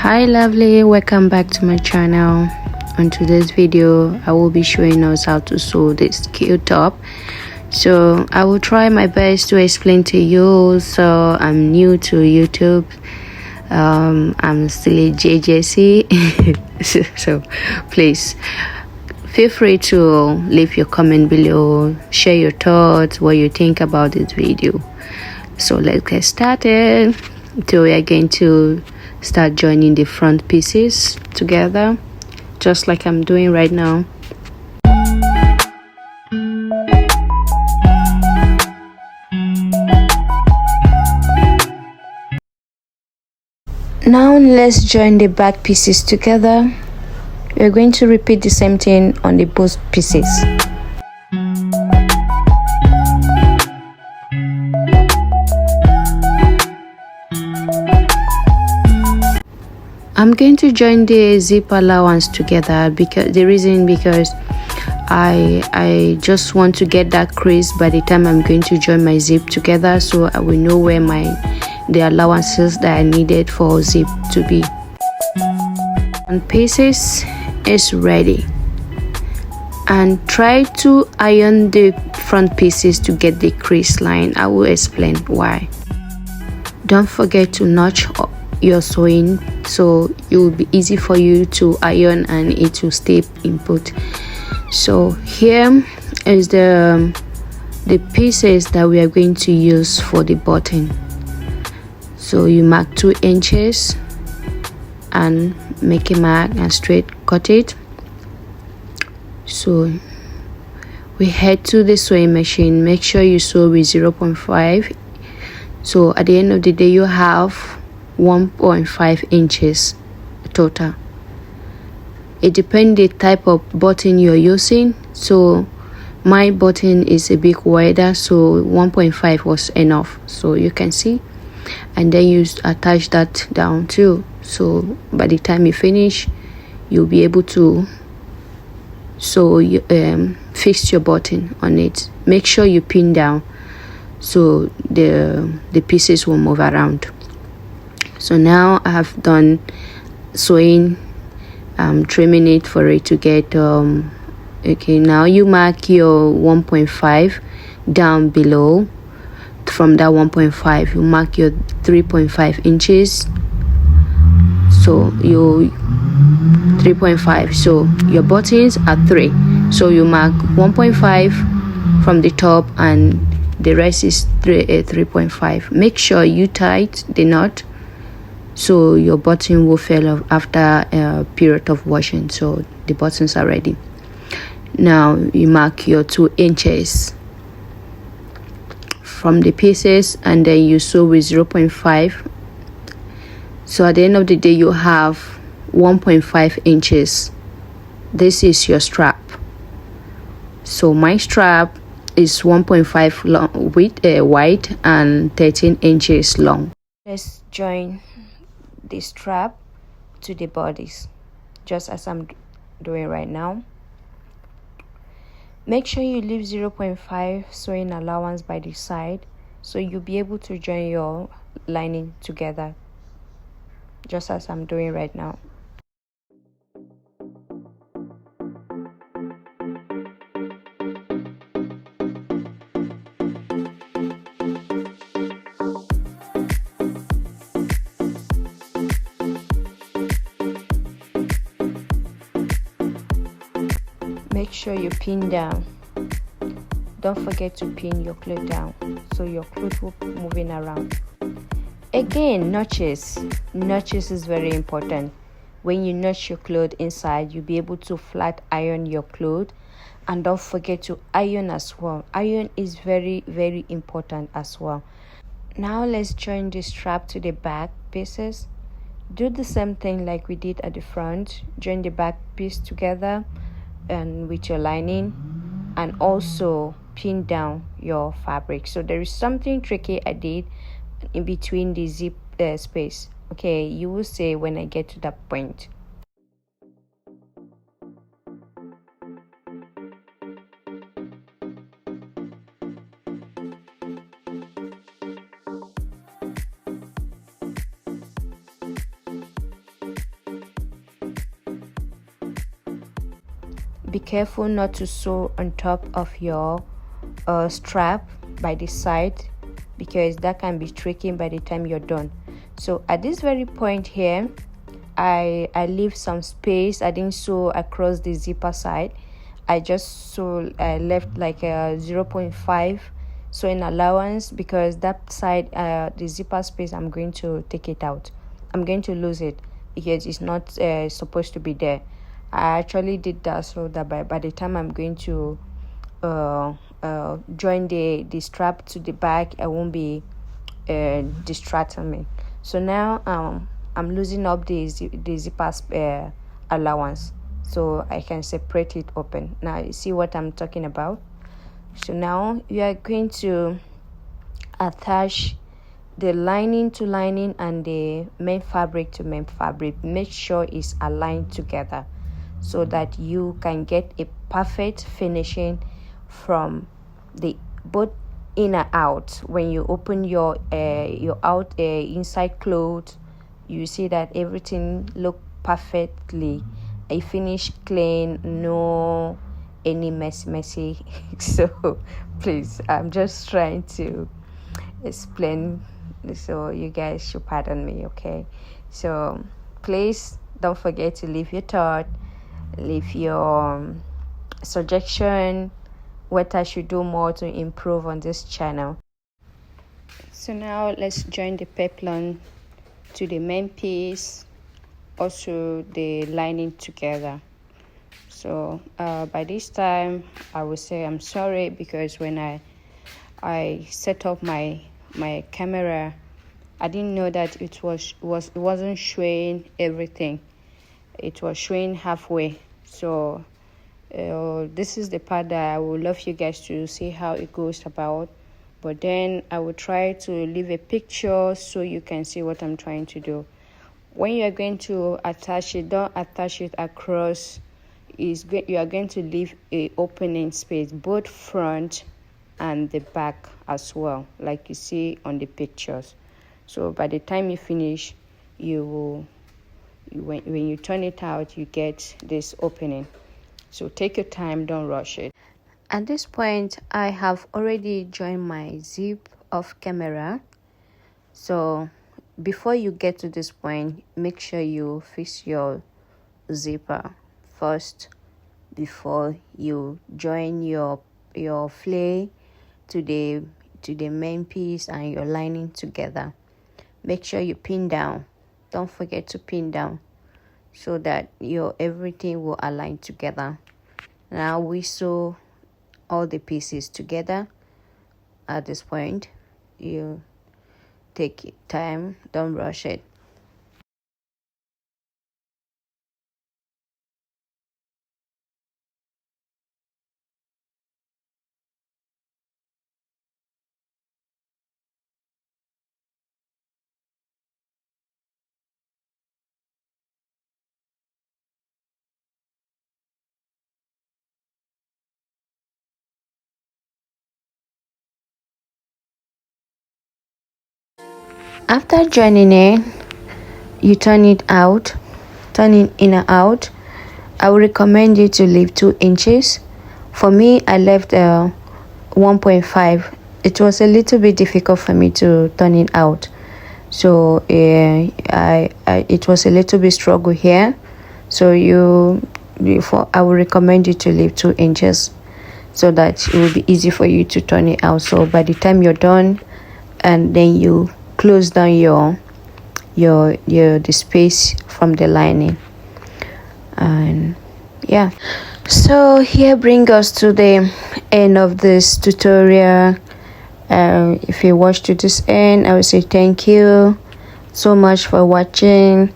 Hi lovely, welcome back to my channel. On today's video I will be showing us how to sew this cute top. So I will try my best to explain to you. So I'm new to YouTube. I'm still a JJC. So please feel free to leave your comment below, share your thoughts, what you think about this video. So let's get started. So we are going to start joining the front pieces together, just like I'm doing right now. Now let's join the back pieces together. We're going to repeat the same thing on the both pieces. I'm going to join the zip allowance together because I just want to get that crease by the time I'm going to join my zip together, so I will know where the allowances that I needed for zip to be. And pieces is ready, and try to iron the front pieces to get the crease line. I will explain why. Don't forget to notch your sewing so it will be easy for you to iron and it will stay in put. So here is the pieces that we are going to use for the button. So you mark 2 inches and make a mark and straight cut it. So we head to the sewing machine. Make sure you sew with 0.5. so at the end of the day you have 1.5 inches total. It depends the type of button you're using. So my button is a bit wider, so 1.5 was enough, so you can see. And then you attach that down too, so by the time you finish you'll be able to fix your button on it. Make sure you pin down so the pieces will move around. So now I have done sewing. I'm trimming it for it to get okay. Now you mark your 1.5 down below. From that 1.5 you mark your 3.5 inches. So you 3.5, so your buttons are 3, so you mark 1.5 from the top and the rest is 3.5. Make sure you tight the knot so your button will fall off after a period of washing. So the buttons are ready. Now you mark your 2 inches from the pieces and then you sew with 0.5. so at the end of the day you have 1.5 inches. This is your strap. So my strap is 1.5 long wide and 13 inches long. Let's join the strap to the bodies just as I'm doing right now. Make sure you leave 0.5 sewing allowance by the side so you'll be able to join your lining together just as I'm doing right now. Make sure you pin down. Don't forget to pin your cloth down so your cloth will be moving around. Again, notches. Notches is very important. When you notch your cloth inside, you'll be able to flat iron your cloth. And don't forget to iron as well. Iron is very, very important as well. Now let's join the strap to the back pieces. Do the same thing like we did at the front. Join the back piece together and with your lining, and also pin down your fabric. So there is something tricky I did in between the zip space. Okay, you will see when I get to that point. be careful not to sew on top of your strap by the side, because that can be tricky by the time you're done. So at this very point here, I leave some space. I didn't sew across the zipper side. I just left like a 0.5 sewing allowance, because that side, the zipper space, I'm going to take it out. I'm going to lose it because it's not supposed to be there. I actually did that so that by the time I'm going to join the strap to the back, I won't be distracting me. So now I'm losing up the zipper allowance, so I can separate it open. Now you see what I'm talking about. So now you are going to attach the lining to lining and the main fabric to main fabric. Make sure it's aligned together so that you can get a perfect finishing from the both in and out. When you open your inside clothes, you see that everything look perfectly a finish clean, no any messy. So please, I'm just trying to explain, so you guys should pardon me, okay? So please don't forget to leave your thought, leave your suggestion, what I should do more to improve on this channel. So now let's join the peplum to the main piece, also the lining together. So by this time I will say I'm sorry, because when I set up my camera, I didn't know that it wasn't showing everything. It was showing halfway. So this is the part that I would love you guys to see how it goes about, but then I will try to leave a picture so you can see what I'm trying to do. When you are going to attach it, don't attach it across. You are going to leave a opening space, both front and the back as well, like you see on the pictures. So by the time you finish, when you turn it out, you get this opening. So take your time, don't rush it. At this point, I have already joined my zip off camera. So before you get to this point, make sure you fix your zipper first before you join your flay to the main piece and your lining together. Make sure you pin down. Don't forget to pin down so that your everything will align together. Now we sew all the pieces together. At this point, you take your time, don't rush it. After joining it, you turn it out, turning in and out. I would recommend you to leave 2 inches. For me, I left 1.5. It was a little bit difficult for me to turn it out, so it was a little bit struggle here. So I would recommend you to leave 2 inches so that it will be easy for you to turn it out. So by the time you're done, and then you close down the space from the lining. And yeah, so here bring us to the end of this tutorial. If you watched to this end, I would say thank you so much for watching.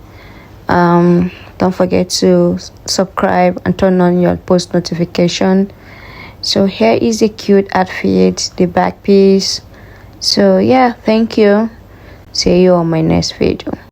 Don't forget to subscribe and turn on your post notification. So here is a cute outfit, the back piece. So yeah, thank you. See you on my next video.